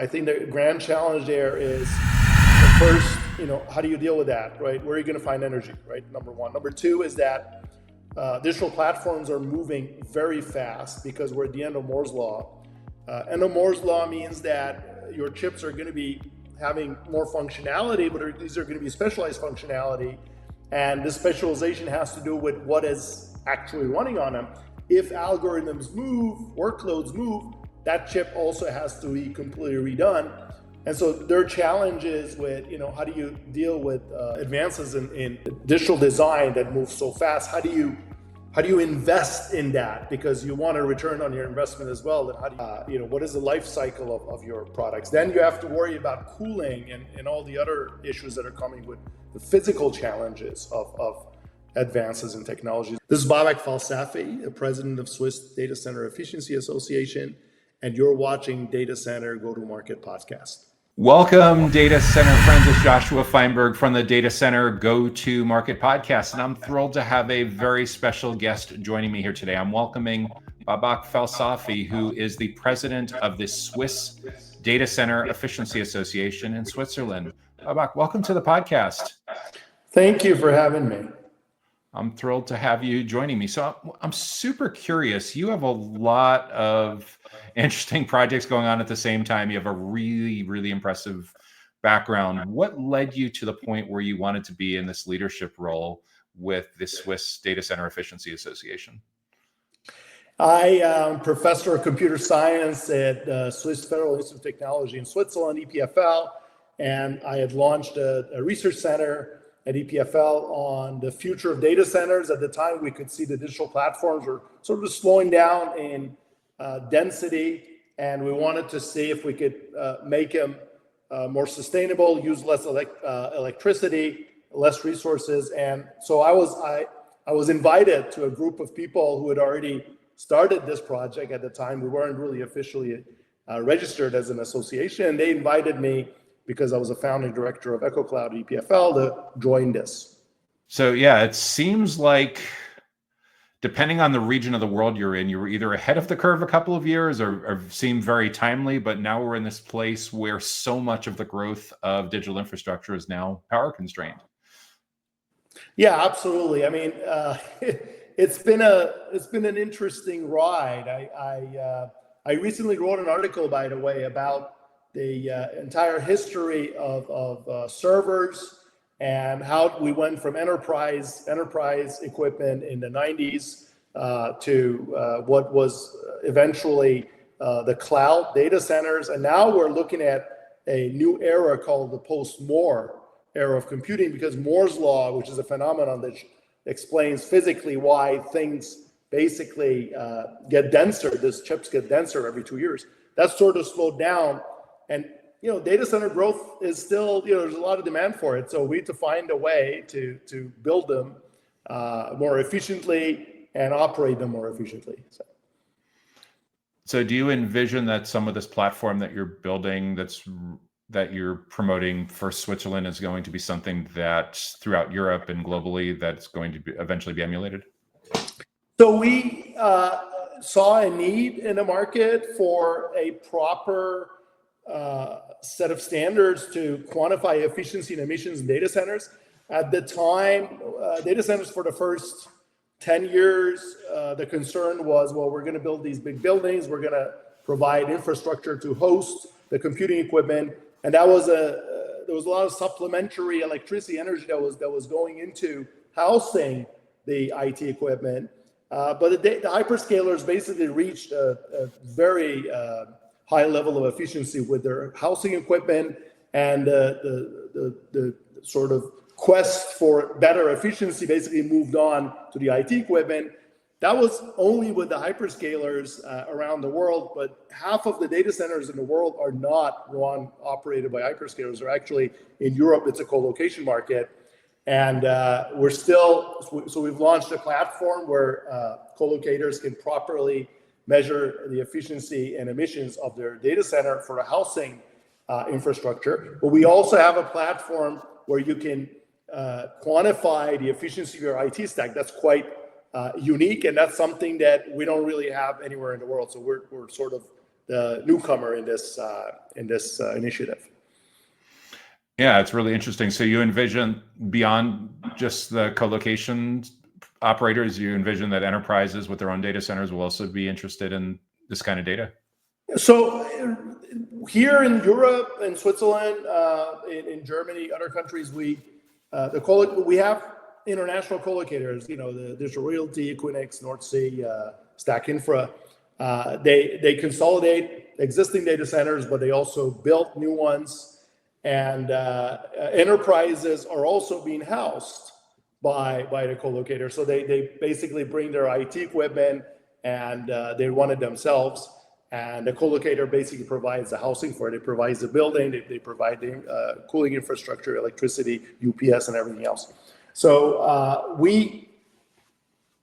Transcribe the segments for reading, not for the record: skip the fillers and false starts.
I think the grand challenge there is first, how do you deal with that, right? Where are you going to find energy, right? Number one. Number two is that digital platforms are moving very fast because we're at the end of Moore's law. End of Moore's law means that your chips are going to be having more functionality, but these are going to be specialized functionality. And this specialization has to do with what is actually running on them. If algorithms move, workloads move, that chip also has to be completely redone. And so there are challenges with, how do you deal with advances in digital design that move so fast? How do you invest in that? Because you want a return on your investment as well. And how do you, what is the life cycle of your products? Then you have to worry about cooling and all the other issues that are coming with the physical challenges of advances in technology. This is Babak Falsafi, the president of Swiss Datacenter Efficiency Association, and you're watching Data Center Go-to-Market podcast. Welcome, Data Center friends. It's Joshua Feinberg from the Data Center Go-to-Market podcast, and I'm thrilled to have a very special guest joining me here today. I'm welcoming Babak Falsafi, who is the president of the Swiss Data Center Efficiency Association in Switzerland. Babak, welcome to the podcast. Thank you for having me. I'm thrilled to have you joining me. So I'm super curious. You have a lot of interesting projects going on at the same time. You have a really, really impressive background. What led you to the point where you wanted to be in this leadership role with the Swiss Data Center Efficiency Association? I am professor of computer science at Swiss Federal Institute of Technology in Switzerland, EPFL, and I had launched a research center at EPFL on the future of data centers. At the time, we could see the digital platforms were sort of slowing down in density, and we wanted to see if we could make them more sustainable, use less electricity, less resources. And so I was invited to a group of people who had already started this project. At the time, we weren't really officially registered as an association, and they invited me because I was a founding director of EcoCloud EPFL to join this. So yeah, it seems like depending on the region of the world you're in, you were either ahead of the curve a couple of years or seem very timely, but now we're in this place where so much of the growth of digital infrastructure is now power constrained. Yeah, absolutely. I mean, it's been an interesting ride. I recently wrote an article, by the way, about the entire history of servers and how we went from enterprise equipment in the 90s to what was eventually the cloud data centers. And now we're looking at a new era called the post-Moore era of computing, because Moore's law, which is a phenomenon that explains physically why things basically get denser, these chips get denser every 2 years, that's sort of slowed down. And data center growth is still, there's a lot of demand for it. So we need to find a way to build them more efficiently and operate them more efficiently. So do you envision that some of this platform that you're building, that you're promoting for Switzerland, is going to be something that throughout Europe and globally that's going to eventually be emulated? So we saw a need in the market for a proper set of standards to quantify efficiency and emissions in data centers. At the time, data centers for the first 10 years, the concern was, well, we're going to build these big buildings, we're going to provide infrastructure to host the computing equipment, and there was a lot of supplementary electricity energy that was going into housing the IT equipment. But the hyperscalers basically reached a very high level of efficiency with their housing equipment, and the sort of quest for better efficiency basically moved on to the IT equipment. That was only with the hyperscalers around the world, but half of the data centers in the world are not operated by hyperscalers. They're actually, in Europe, it's a colocation market. And we've launched a platform where colocators can properly measure the efficiency and emissions of their data center for the housing infrastructure. But we also have a platform where you can quantify the efficiency of your IT stack. That's quite unique, and that's something that we don't really have anywhere in the world. So we're sort of the newcomer in this initiative. Yeah, it's really interesting. So you envision beyond just the colocation operators, you envision that enterprises with their own data centers will also be interested in this kind of data? So here in Europe, in Switzerland, in Germany, other countries, we have international collocators. There's Realty, Equinix, North Sea, Stack Infra. They consolidate existing data centers, but they also built new ones. And enterprises are also being housed by the collocator. So they basically bring their IT equipment and they run it themselves. And the collocator basically provides the housing for it. It provides the building, they provide the cooling infrastructure, electricity, UPS, and everything else. So we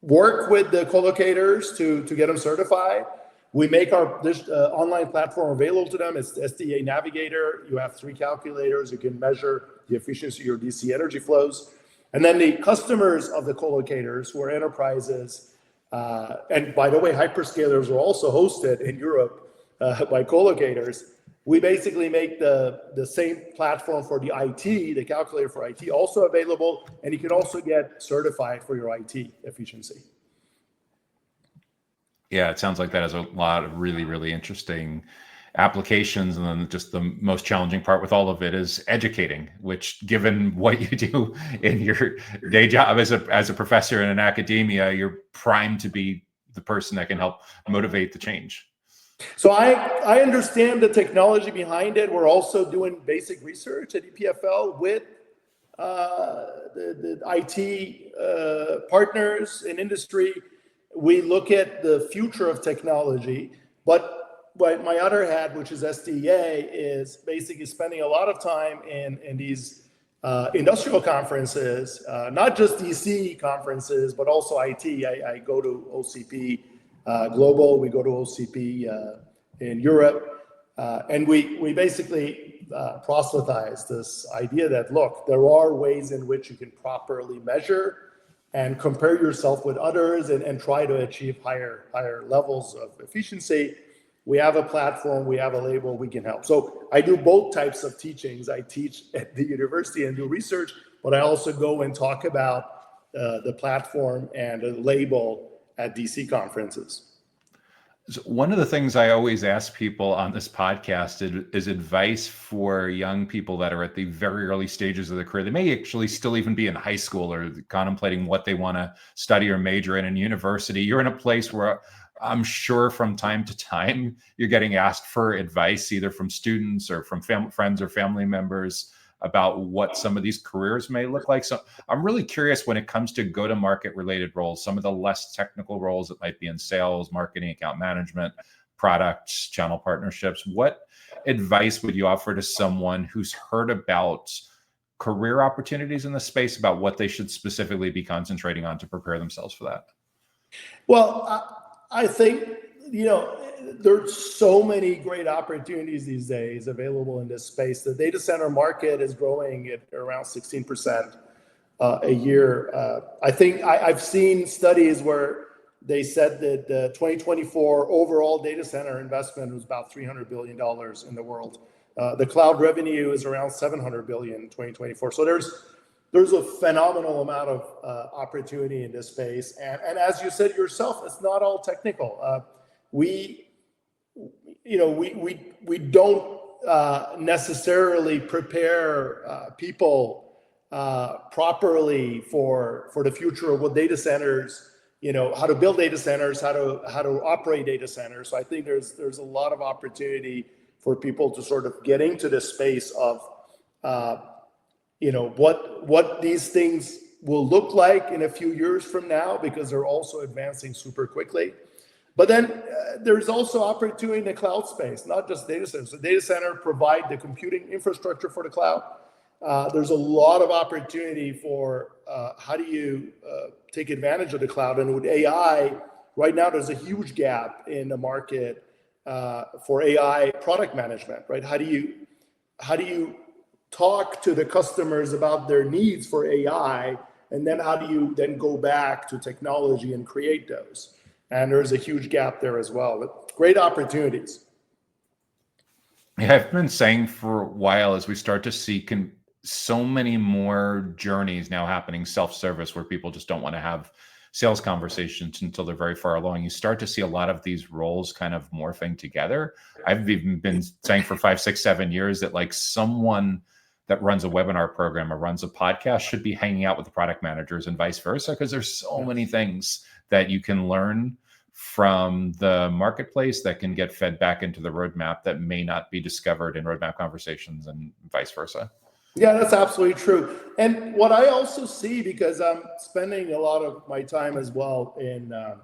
work with the collocators to get them certified. We make this online platform available to them. It's SDA Navigator. You have 3 calculators. You can measure the efficiency of your DC energy flows. And then the customers of the collocators, who are enterprises, and by the way, hyperscalers are also hosted in Europe by collocators. We basically make the same platform for the IT, the calculator for IT, also available, and you can also get certified for your IT efficiency. Yeah, it sounds like that has a lot of really, really interesting applications. And then just the most challenging part with all of it is educating, which, given what you do in your day job as a professor in an academia, you're primed to be the person that can help motivate the change. So I understand the technology behind it. We're also doing basic research at EPFL with the IT partners in industry. We look at the future of technology, but my other hat, which is SDA, is basically spending a lot of time in these industrial conferences, not just DC conferences, but also IT. I go to OCP Global, we go to OCP in Europe, and we basically proselytize this idea that, look, there are ways in which you can properly measure and compare yourself with others and try to achieve higher levels of efficiency. We have a platform, we have a label, we can help. So I do both types of teachings. I teach at the university and do research, but I also go and talk about the platform and the label at DC conferences. So one of the things I always ask people on this podcast is advice for young people that are at the very early stages of their career. They may actually still even be in high school or contemplating what they want to study or major in university. You're in a place where I'm sure from time to time you're getting asked for advice, either from students or from friends or family members, about what some of these careers may look like. So I'm really curious when it comes to go-to-market related roles, some of the less technical roles that might be in sales, marketing, account management, products, channel partnerships. What advice would you offer to someone who's heard about career opportunities in the space, about what they should specifically be concentrating on to prepare themselves for that? Well, I think, there's so many great opportunities these days available in this space. The data center market is growing at around 16% a year. I think I've seen studies where they said that the 2024 overall data center investment was about $300 billion in the world. The cloud revenue is around $700 billion in 2024. So there's a phenomenal amount of opportunity in this space. And as you said yourself, it's not all technical. We don't necessarily prepare people properly for the future of what data centers, how to build data centers, how to operate data centers. So I think there's a lot of opportunity for people to sort of get into the space of what these things will look like in a few years from now, because they're also advancing super quickly. But then there's also opportunity in the cloud space, not just data centers. The data center provide the computing infrastructure for the cloud. There's a lot of opportunity for how do you take advantage of the cloud. And with AI, right now there's a huge gap in the market for AI product management, right? How do you talk to the customers about their needs for AI, and then how do you then go back to technology and create those? And there's a huge gap there as well, but great opportunities. Yeah, I've been saying for a while as we start to see so many more journeys now happening self-service where people just don't want to have sales conversations until they're very far along. You start to see a lot of these roles kind of morphing together. I've even been saying for 5, 6, 7 years that like someone that runs a webinar program or runs a podcast should be hanging out with the product managers and vice versa, because there's so many things that you can learn from the marketplace that can get fed back into the roadmap that may not be discovered in roadmap conversations and vice versa. Yeah, that's absolutely true. And what I also see, because I'm spending a lot of my time as well in the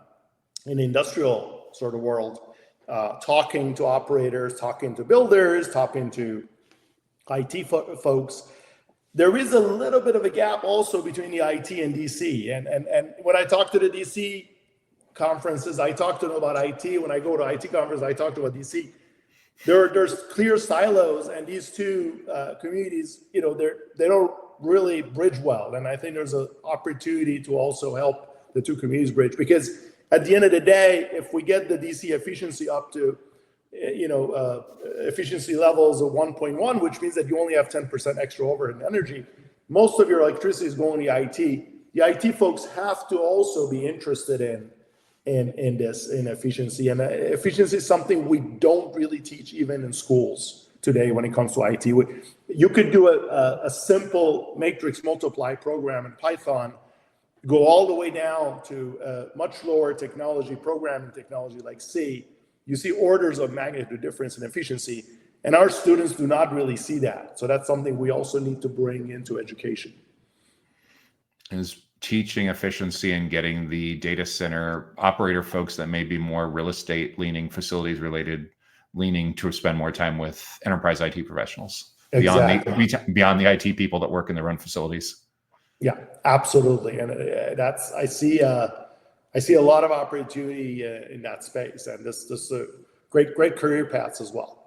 industrial sort of world, talking to operators, talking to builders, talking to IT folks, there is a little bit of a gap also between the IT and DC. And when I talk to the DC conferences, I talk to them about IT. When I go to IT conferences, I talk to about DC. There's clear silos, and these two communities, they don't really bridge well. And I think there's an opportunity to also help the two communities bridge, because at the end of the day, if we get the DC efficiency up to efficiency levels of 1.1, which means that you only have 10% extra overhead and energy, most of your electricity is going to the IT. The IT folks have to also be interested in efficiency. And efficiency is something we don't really teach even in schools today when it comes to IT. You could do a simple matrix multiply program in Python, go all the way down to a much lower technology, programming technology like C. You see orders of magnitude difference in efficiency, and our students do not really see that. So that's something we also need to bring into education. Is teaching efficiency and getting the data center operator folks that may be more real estate leaning, facilities related leaning, to spend more time with enterprise IT professionals. Exactly. Beyond the IT people that work in their own facilities. Yeah, absolutely. And I see a lot of opportunity in that space, and this is a great career paths as well.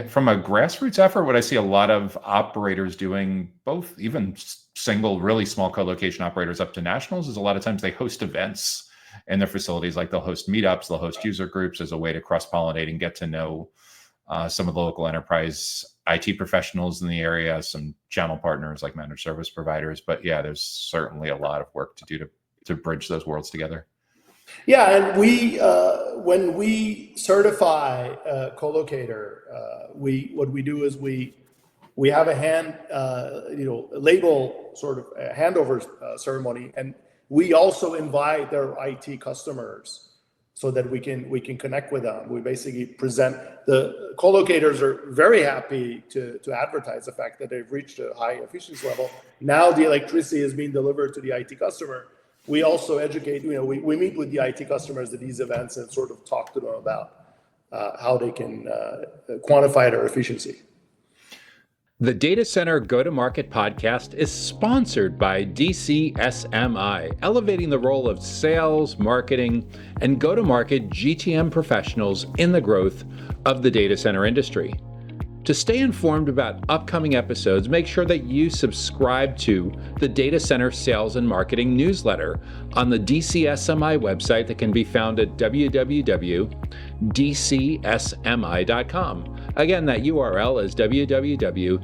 From a grassroots effort, what I see a lot of operators doing, both even single, really small co-location operators up to nationals, is a lot of times they host events in their facilities. Like they'll host meetups, they'll host user groups as a way to cross-pollinate and get to know some of the local enterprise IT professionals in the area, some channel partners like managed service providers. But yeah, there's certainly a lot of work to do to bridge those worlds together. Yeah, and when we certify a co-locator, what we do is we have a label sort of a handover ceremony, and we also invite their IT customers so that we can connect with them. We basically present. The co-locators are very happy to advertise the fact that they've reached a high efficiency level. Now the electricity is being delivered to the IT customer. We also educate, we meet with the IT customers at these events and sort of talk to them about how they can quantify their efficiency. The Data Center Go-to-Market podcast is sponsored by DCSMI, elevating the role of sales, marketing, and go-to-market GTM professionals in the growth of the data center industry. To stay informed about upcoming episodes, make sure that you subscribe to the Data Center Sales and Marketing newsletter on the DCSMI website that can be found at www.dcsmi.com. Again, that URL is www.dcsmi.com.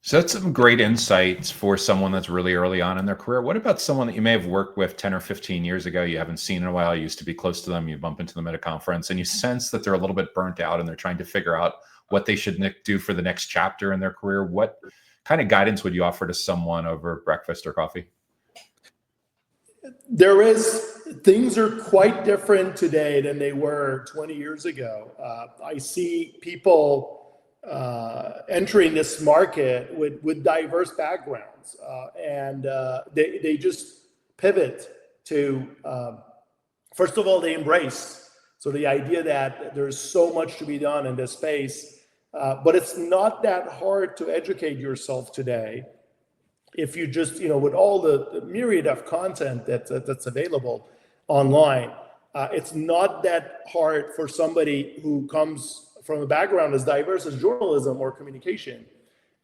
So that's some great insights for someone that's really early on in their career. What about someone that you may have worked with 10 or 15 years ago, you haven't seen in a while, you used to be close to them, you bump into them at a conference, and you sense that they're a little bit burnt out and they're trying to figure out what they should do for the next chapter in their career? What kind of guidance would you offer to someone over breakfast or coffee? Things are quite different today than they were 20 years ago. I see people entering this market with diverse backgrounds, and they just pivot to, first of all, they embrace. So the idea that there's so much to be done in this space, but it's not that hard to educate yourself today. If you just, with all the myriad of content that's available online, it's not that hard for somebody who comes from a background as diverse as journalism or communication,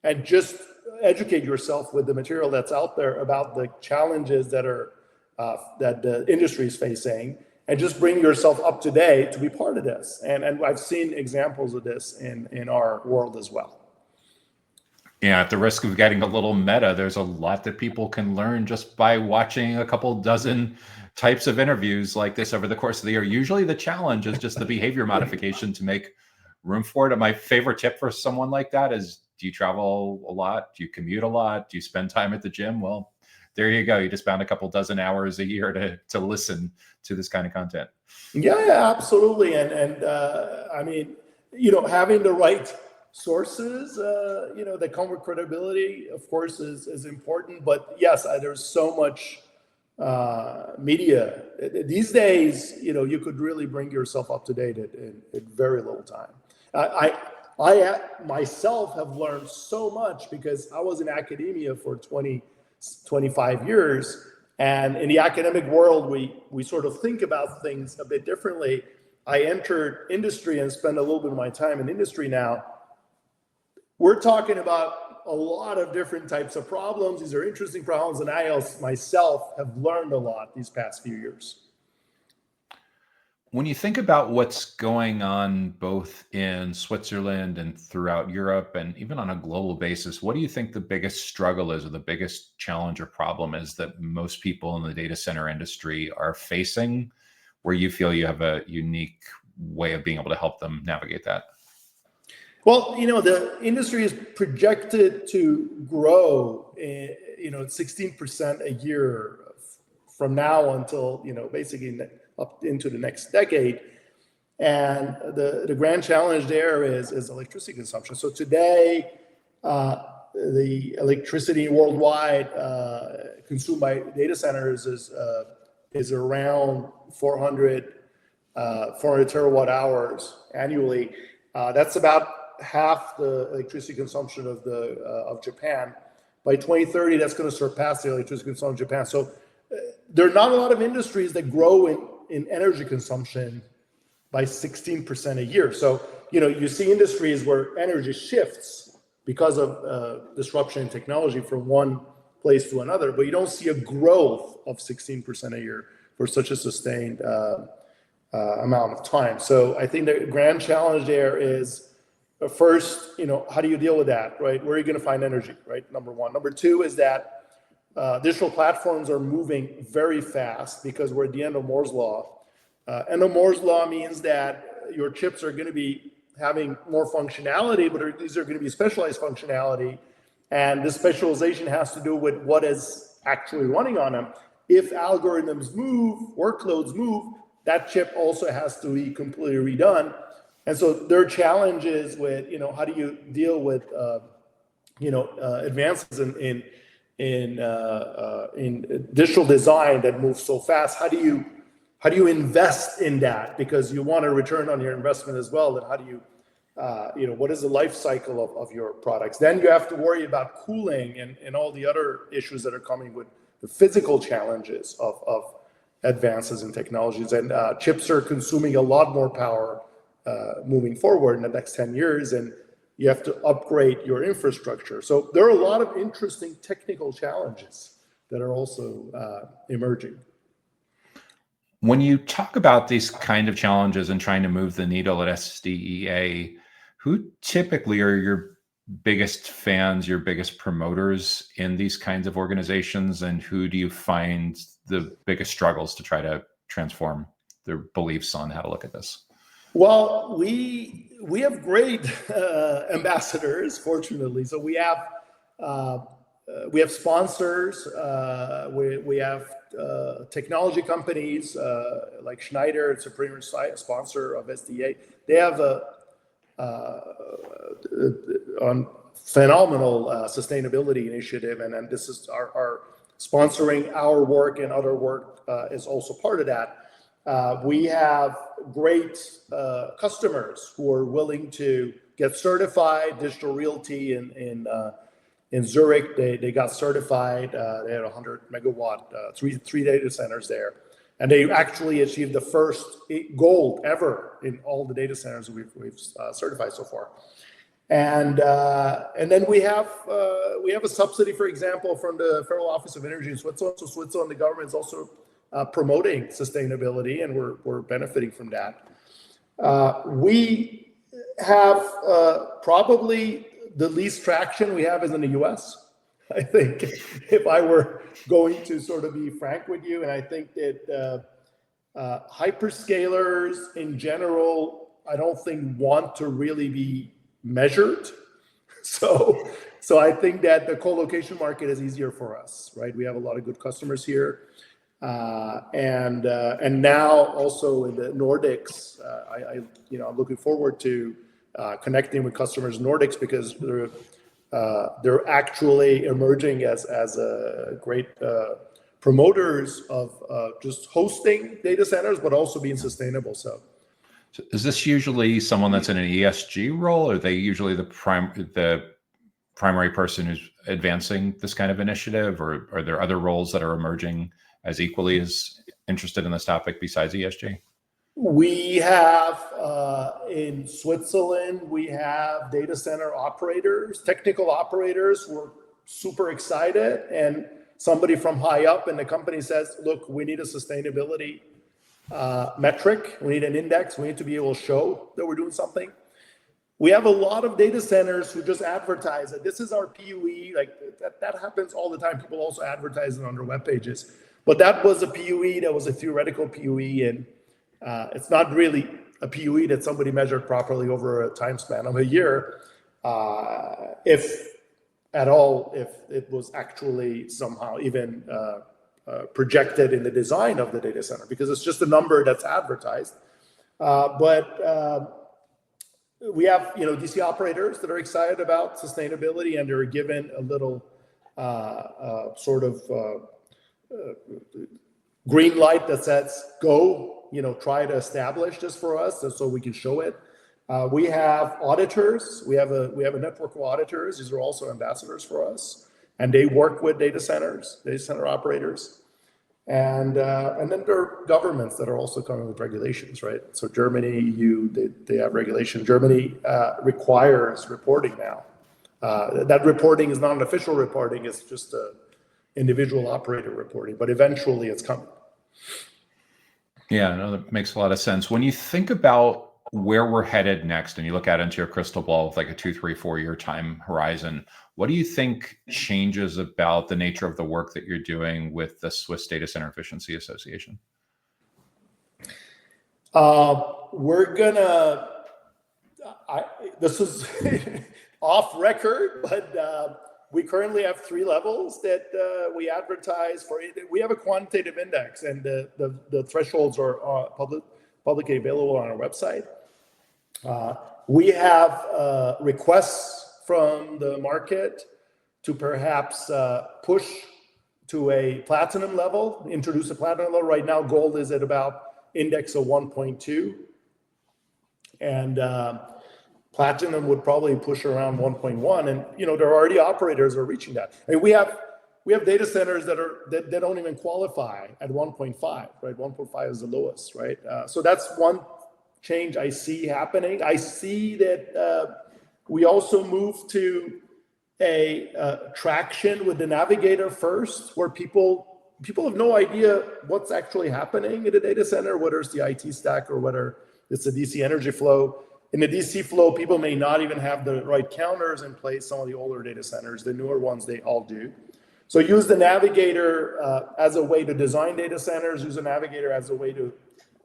and just educate yourself with the material that's out there about the challenges that are that the industry is facing, and just bring yourself up to date to be part of this. And I've seen examples of this in our world as well. Yeah, at the risk of getting a little meta, there's a lot that people can learn just by watching a couple dozen types of interviews like this over the course of the year. Usually the challenge is just the behavior modification to make room for it. And my favorite tip for someone like that is, do you travel a lot? Do you commute a lot? Do you spend time at the gym? Well, there you go. You just found a couple dozen hours a year to listen to this kind of content. Yeah, absolutely. And I mean, having the right sources, that come with credibility, of course, is important. But yes, there's so much media these days. You could really bring yourself up to date in very little time. I myself have learned so much because I was in academia for 25 years. And in the academic world, we sort of think about things a bit differently. I entered industry and spend a little bit of my time in industry now. We're talking about a lot of different types of problems. These are interesting problems, and I myself have learned a lot these past few years. When you think about what's going on both in Switzerland and throughout Europe and even on a global basis, what do you think the biggest struggle is, or the biggest challenge or problem is that most people in the data center industry are facing, where you feel you have a unique way of being able to help them navigate that? Well, the industry is projected to grow, 16% a year from now until, basically up into the next decade. And the grand challenge there is electricity consumption. So today, the electricity worldwide consumed by data centers is around 400 terawatt hours annually. That's about half the electricity consumption of Japan. By 2030, that's going to surpass the electricity consumption of Japan. So there are not a lot of industries that grow in energy consumption by 16% a year. So, you see industries where energy shifts because of disruption in technology from one place to another, but you don't see a growth of 16% a year for such a sustained amount of time. So I think the grand challenge there is, first, how do you deal with that, right? Where are you going to find energy, right? Number one. Number two is that digital platforms are moving very fast because we're at the end of Moore's law. End of Moore's law means that your chips are going to be having more functionality, but these are going to be specialized functionality. And this specialization has to do with what is actually running on them. If algorithms move, workloads move, that chip also has to be completely redone. And so there are challenges with, how do you deal with, advances in digital design that moves so fast? How do you invest in that? Because you want a return on your investment as well. And how do you, what is the life cycle of your products? Then you have to worry about cooling and all the other issues that are coming with the physical challenges of advances in technologies. And chips are consuming a lot more power moving forward in the next 10 years. And you have to upgrade your infrastructure. So there are a lot of interesting technical challenges that are also emerging. When you talk about these kind of challenges and trying to move the needle at SDEA, who typically are your biggest fans, your biggest promoters in these kinds of organizations, and who do you find the biggest struggles to try to transform their beliefs on how to look at this? Well, we have great ambassadors, fortunately. So we have sponsors. We have technology companies like Schneider. It's a premier sponsor of SDA. They have a phenomenal sustainability initiative, and this is our sponsoring our work, and other work is also part of that. We have great customers who are willing to get certified. Digital Realty in Zurich, they got certified. They had 100 megawatt, three data centers there, and they actually achieved the first gold ever in all the data centers we've certified so far. And then we have a subsidy, for example, from the Federal Office of Energy in Switzerland. So Switzerland, the government is also promoting sustainability, and we're benefiting from that. We have probably the least traction we have is in the US. I think if I were going to sort of be frank with you, and I think that hyperscalers in general, I don't think want to really be measured. So I think that the co-location market is easier for us, right? We have a lot of good customers here. And now also in the Nordics, I'm looking forward to connecting with customers in Nordics, because they're actually emerging as a great promoters of just hosting data centers, but also being sustainable. So is this usually someone that's in an ESG role, or are they usually the primary person who's advancing this kind of initiative, or are there other roles that are emerging as equally as interested in this topic besides ESG? We have in Switzerland, we have data center operators, technical operators who are super excited, and somebody from high up in the company says, look, we need a sustainability metric, we need an index, we need to be able to show that we're doing something. We have a lot of data centers who just advertise that this is our PUE, like that happens all the time. People also advertise it on their web pages. But that was a PUE, that was a theoretical PUE, and it's not really a PUE that somebody measured properly over a time span of a year, if at all, if it was actually somehow even projected in the design of the data center, because it's just a number that's advertised. But we have DC operators that are excited about sustainability, and they're given a little sort of green light that says, go, try to establish this for us, so we can show it. We have auditors. We have a network of auditors. These are also ambassadors for us, and they work with data center operators, and then there are governments that are also coming with regulations, right? So Germany, EU, they have regulation. Germany requires reporting now. That reporting is not an official reporting; it's just a individual operator reporting. But eventually, it's coming. Yeah, no, that makes a lot of sense. When you think about where we're headed next, and you look out into your crystal ball with like a 2, 3, 4 year time horizon, what do you think changes about the nature of the work that you're doing with the Swiss Datacenter Efficiency Association? We're gonna. This is off record, but we currently have 3 levels that we advertise for. We have a quantitative index, and the thresholds are publicly available on our website. We have requests from the market to perhaps push to a platinum level, introduce a platinum level. Right now, gold is at about index of 1.2, and platinum would probably push around 1.1. And there are already operators who are reaching that. I mean, we have data centers that don't even qualify at 1.5, right? 1.5 is the lowest, right? So that's one change I see happening. I see that we also move to a traction with the Navigator first, where people have no idea what's actually happening in the data center, whether it's the IT stack or whether it's the DC energy flow. In the DC flow, people may not even have the right counters in place. Some of the older data centers, the newer ones, they all do. So use the Navigator as a way to design data centers, use the Navigator as a way to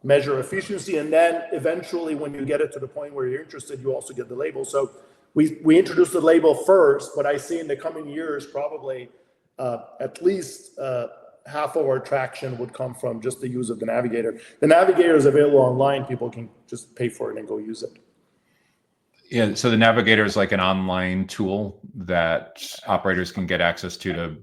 measure efficiency, and then eventually when you get it to the point where you're interested, you also get the label. So we introduced the label first, but I see in the coming years probably at least half of our traction would come from just the use of the Navigator. The Navigator is available online. People can just pay for it and go use it. Yeah, so the Navigator is like an online tool that operators can get access to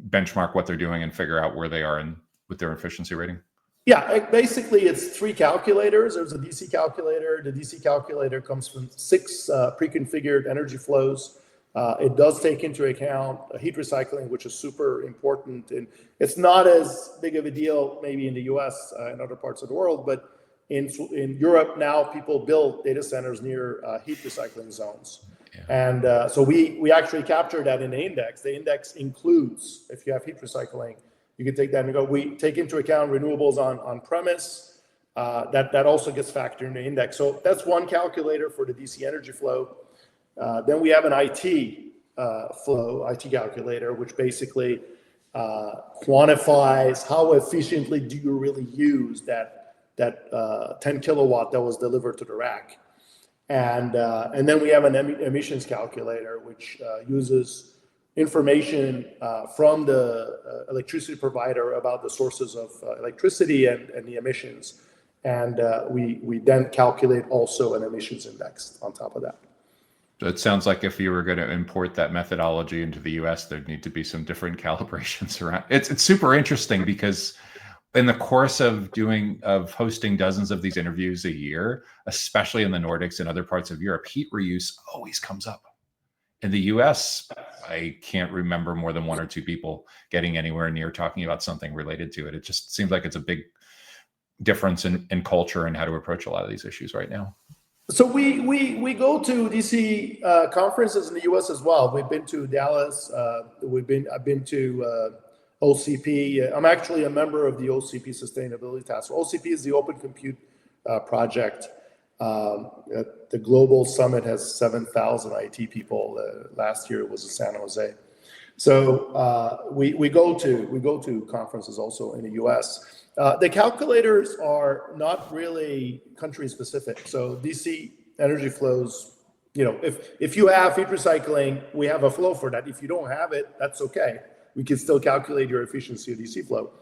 benchmark what they're doing and figure out where they are with their efficiency rating. Yeah, basically it's 3 calculators. There's a DC calculator. The DC calculator comes from 6 pre-configured energy flows. It does take into account heat recycling, which is super important. And it's not as big of a deal maybe in the US and other parts of the world, but in Europe now people build data centers near heat recycling zones. Yeah. And so we actually capture that in the index. The index includes, if you have heat recycling, You can take that and go. We take into account renewables on premise. That also gets factored in the index. So that's one calculator for the DC energy flow. Then we have an IT IT calculator, which basically quantifies how efficiently do you really use that 10 kilowatt that was delivered to the rack. And then we have an emissions calculator, which uses information from the electricity provider about the sources of electricity and the emissions. And we then calculate also an emissions index on top of that. So it sounds like if you were going to import that methodology into the US, there'd need to be some different calibrations around. It's super interesting because in the course of hosting dozens of these interviews a year, especially in the Nordics and other parts of Europe, heat reuse always comes up. In the US, I can't remember more than one or two people getting anywhere near talking about something related to it. It just seems like it's a big difference in culture and how to approach a lot of these issues right now. So we go to DC conferences in the US as well. We've been to Dallas. I've been to OCP. I'm actually a member of the OCP Sustainability Task Force. OCP is the Open Compute Project. The global summit has 7,000 IT people. Last year it was in San Jose. So we go to conferences also in the US. The calculators are not really country specific. So DC energy flows, if you have heat recycling, we have a flow for that. If you don't have it, that's okay. We can still calculate your efficiency of DC flow.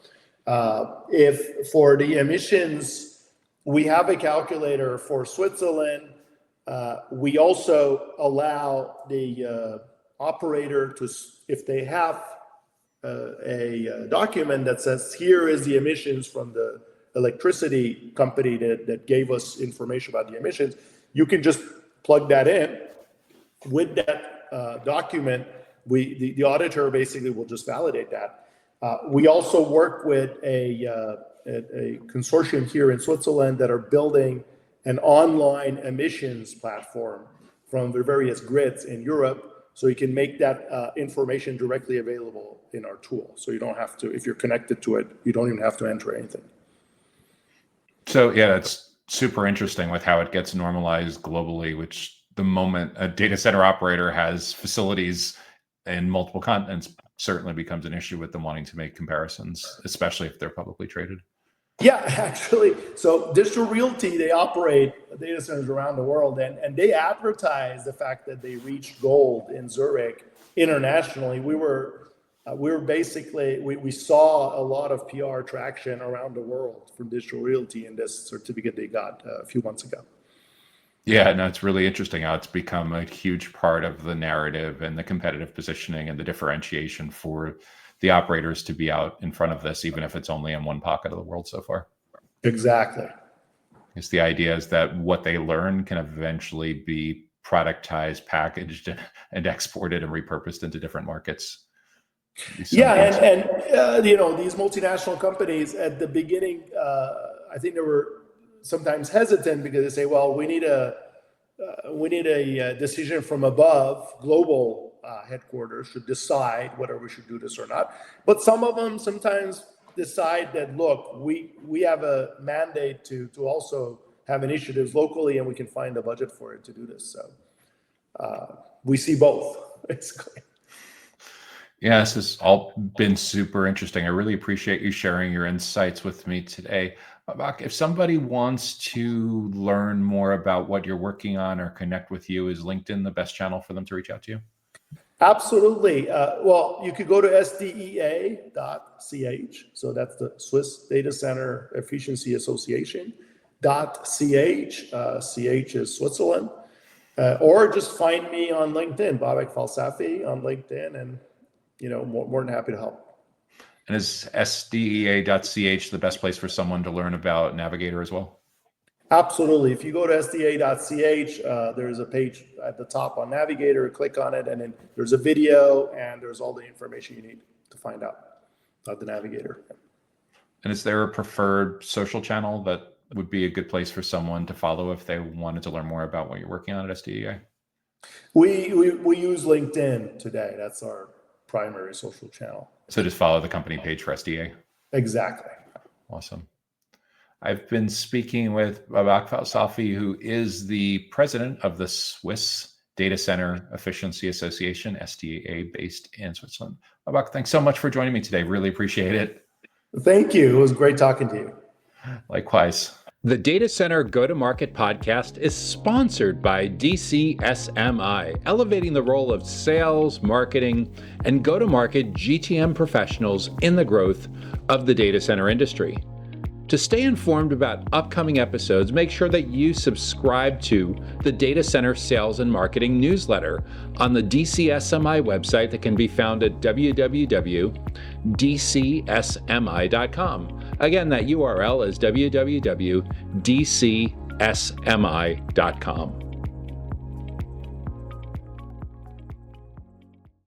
If for the emissions, we have a calculator for Switzerland. We also allow the operator to, if they have a document that says here is the emissions from the electricity company that gave us information about the emissions, you can just plug that in with that document. The auditor basically will just validate that. We also work with a consortium here in Switzerland that are building an online emissions platform from the various grids in Europe, so you can make that information directly available in our tool. So you don't have to, if you're connected to it, you don't even have to enter anything. So yeah, that's super interesting with how it gets normalized globally, which the moment a data center operator has facilities in multiple continents certainly becomes an issue with them wanting to make comparisons, especially if they're publicly traded. Yeah, actually. So Digital Realty, they operate data centers around the world, and they advertise the fact that they reached gold in Zurich internationally. We saw a lot of PR traction around the world from Digital Realty in this certificate they got a few months ago. Yeah, no, it's really interesting how it's become a huge part of the narrative and the competitive positioning and the differentiation for the operators to be out in front of this, even if it's only in one pocket of the world so far. Exactly. It's the idea is that what they learn can eventually be productized, packaged, and exported and repurposed into different markets. Yeah, and these multinational companies at the beginning, I think they were sometimes hesitant because they say, well, we need a decision from above, global headquarters should decide whether we should do this or not. But some of them sometimes decide that, look, we have a mandate to also have initiatives locally, and we can find a budget for it to do this. So we see both, basically. Yeah, this has all been super interesting. I really appreciate you sharing your insights with me today. Babak, if somebody wants to learn more about what you're working on or connect with you, is LinkedIn the best channel for them to reach out to you? Absolutely. Well, you could go to sdea.ch. So that's the Swiss Datacenter Efficiency Association. .ch. CH is Switzerland. Or just find me on LinkedIn, Babak Falsafi on LinkedIn, and more than happy to help. And is sdea.ch the best place for someone to learn about Navigator as well? Absolutely. If you go to sdea.ch, there's a page at the top on Navigator, click on it, and then there's a video, and there's all the information you need to find out about the Navigator. And is there a preferred social channel that would be a good place for someone to follow if they wanted to learn more about what you're working on at SDEA? We use LinkedIn today. That's our primary social channel. So just follow the company page for SDA. Exactly. Awesome. I've been speaking with Babak Falsafi, who is the president of the Swiss Datacenter Efficiency Association, SDA, based in Switzerland. Babak, thanks so much for joining me today. Really appreciate it. Thank you. It was great talking to you. Likewise. The Data Center Go-to-Market podcast is sponsored by DCSMI, elevating the role of sales, marketing, and go-to-market GTM professionals in the growth of the data center industry. To stay informed about upcoming episodes, make sure that you subscribe to the Data Center Sales and Marketing newsletter on the DCSMI website that can be found at www.dcsmi.com. Again, that URL is www.dcsmi.com.